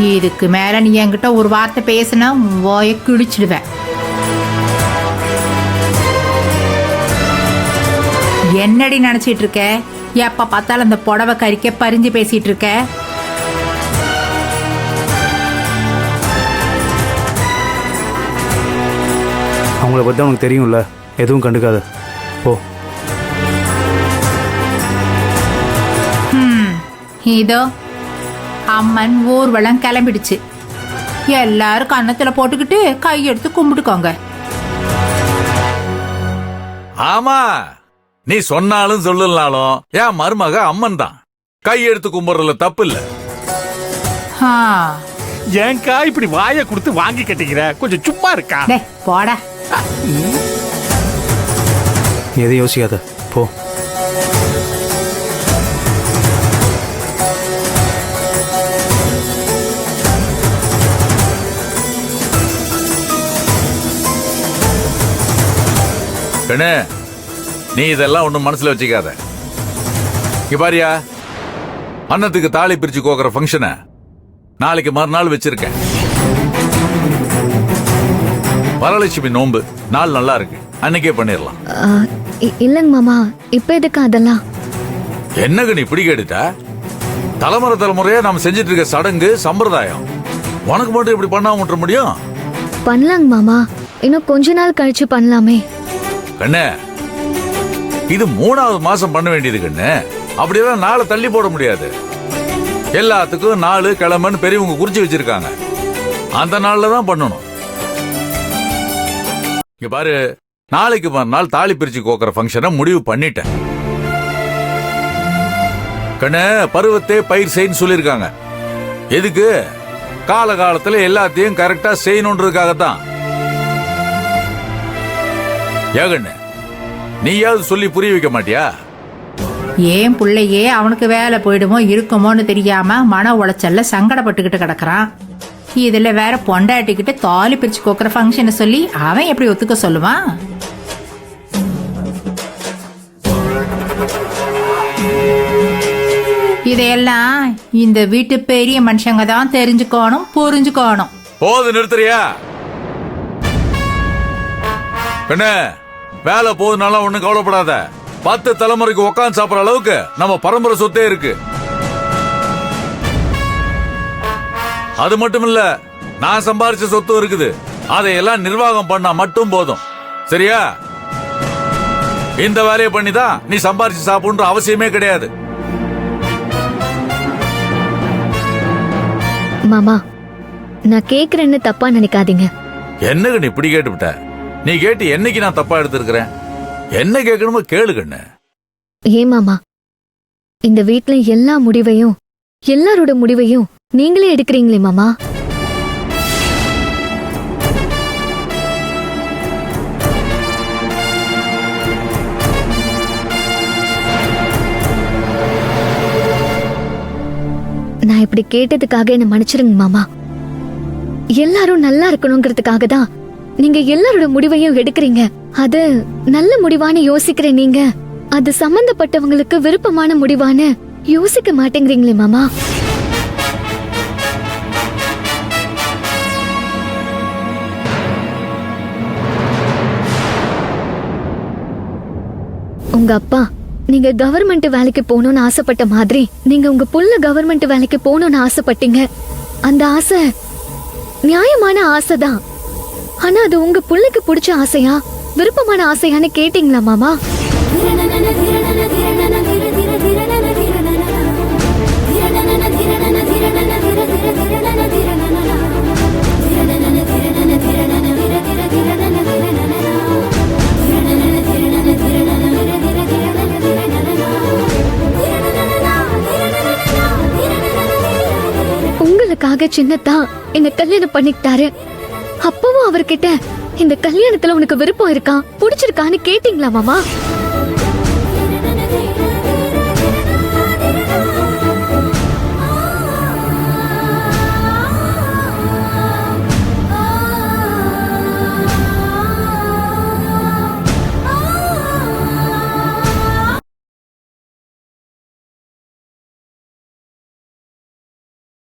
இதுக்கு மேல நீ என்கிட்ட ஒரு வார்த்தை பேசினா வாயை கிழிச்சிடுவேன். என்னடி நினைச்சிட்டு இருக்க? எப்ப பார்த்தாலும் அந்த புடவை கறிக்க பறிஞ்சு பேசிட்டு இருக்க. அவங்கள பத்தி உனக்கு தெரியும்ல, எதுவும் கண்டுக்காத போ. இதோ அம்மன் ஊர்வலம் கிளம்பிடுச்சு. எல்லாரும் கன்னத்துல போட்டுக்கிட்டு கையெடுத்து கும்பிட்டுக்கோங்க. ஆமா, நீ சொன்னாலும் சொல்லலாலும் என் மருமக அம்மன் தான். கையெடுத்து கும்பிடுறதுல தப்பு இல்ல. ஏன்கா இப்படி வாயை கொடுத்து வாங்கி கட்டிக்கிற? கொஞ்சம் சும்மா இருக்கா? போடா. எதையும் யோசிக்காத போ. கண்ணே, நீ இதெல்லாம் ஒண்ணும் மனசுல வச்சுக்காத. இங்க பாரியா, அன்னத்துக்கு தாலி பிரிச்சு கோக்குற ஃபங்க்ஷனை நாளைக்கு மறுநாள் வச்சிருக்கேன். வரலட்சுமி நோன்பு நாள் நல்லா இருக்கு, அன்னைக்கே பண்ணிடலாம். இல்லங்க மாமா, இப்ப எதுக்கு அதெல்லாம்? என்னங்க நீ இப்படி கேட்டுட்டா? தலைமுறை தலைமுறையா நாம செஞ்சிட்டு இருக்க சடங்கு சம்பிரதாயம். உனக்கு மட்டும் இப்படி பண்ணாம விட்டுற முடியும்? பண்ணலாங்க மாமா, இன்னும் கொஞ்ச நாள் கழிச்சு பண்ணலாமே. கண்ணே, இது 3வது மாசம் பண்ண வேண்டியது கண்ணு. அப்படியெல்லாம் நாளை தள்ளி போட முடியாது. எல்லாத்துக்கும் நாலு கிழமைன்னு பெரியவங்க குறிச்சு வச்சிருக்காங்க. அந்த நாள்ல தான் பண்ணணும். இங்க பாரு, நாளைக்கு மறுநாள் தாலி பிரிச்சு கோக்குற ஃபங்க்ஷனை முடிவு பண்ணிட்டேன். கண்ணு, பருவத்தே பயிர் செய்யன்னு சொல்லியிருக்காங்க. எதுக்கு? காலகாலத்துல எல்லாத்தையும் கரெக்டா செய்யணுன்றதுக்காகத்தான். ஏகண்ணு, நீயாவது சொல்லி புரிய வைக்க மாட்டியா? ஏன் பிள்ளையே அவனுக்கு வேலை போயிடுமோ இருக்குமோன்னு தெரியாம மன உளைச்சல்ல சங்கடப்பட்டுக்கிட்டு கிடக்குறான். இதுல வேற பொண்டாட்டிக்கிட்டு தாலி பிரிச்சு கோக்குற ஃபங்க்ஷனை சொல்லி அவன் எப்படி ஒத்துக்க சொல்லுவான்? இதையெல்லாம் இந்த வீட்டு பெரிய மனுஷங்க தான் தெரிஞ்சுக்கணும், புரிஞ்சுக்கணும். போது நிறுத்துறியா? கண்ணே, வேலை போதுனால ஒண்ணும் கவலைப்படாத. 10 தலைமுறைக்கு உட்காந்து சாப்பிடுற அளவுக்கு நம்ம பரம்பரை சொத்தே இருக்கு. அது மட்டும் இல்ல, நான் சம்பாரிச்ச சொத்தும் இருக்குது. அதையெல்லாம் நிர்வாகம் பண்ணா மட்டும் போதும். சரியா? இந்த வேலையை பண்ணிதான் நீ சம்பாரிச்சு சாப்பிடுன்ற அவசியமே கிடையாது. மாமா, நான் கேக்குறேன்னு தப்பா நினைக்காதீங்க. என்னங்க நீ இப்படி கேட்டுவிட்ட? நீ கேட்டு என்னைக்கு நான் தப்பா எடுத்திருக்கிறேன்? என்ன கேட்கணுமோ கேளு கண்ணு. ஏன் மாமா, இந்த வீட்ல எல்லா முடிவையும், எல்லாரோட முடிவையும் நீங்களே எடுக்கிறீங்களே மாமா. நான் இப்படி கேட்டதுக்காக என்ன மன்னிச்சிருங்க மாமா. எல்லாரும் நல்லா இருக்கணுங்கிறதுக்காக தான் நீங்க எல்லாரோட முடிவையும் எடுக்கிறீங்க. அது நல்ல முடிவான்னு யோசிக்கிற நீங்க அது சம்பந்தப்பட்டவங்களுக்கு விருப்பமான முடிவான்னு யோசிக்க மாட்டேங்கிறீங்களே மாமா. உங்க அப்பா நீங்க கவர்மெண்ட் வேலைக்கு போகணும்னு ஆசைப்பட்ட மாதிரி நீங்க உங்க புள்ள கவர்மெண்ட் வேலைக்கு போகணும்னு ஆசைப்பட்டீங்க. அந்த ஆசை நியாயமான ஆசைதான். ஆனா அது உங்க புள்ளைக்கு பிடிச்ச ஆசையா, விருப்பமான ஆசையான்னு கேட்டீங்களா மாமா? உங்களுக்காக சின்னத்தா என்ன கல்யாணம் பண்ணிக்கிட்டாரு. அப்பவும் அவர்கிட்ட இந்த கல்யாணத்துல உனக்கு விருப்பம் இருக்கா, பிடிச்சிருக்கான்னு கேட்டீங்களா மாமா?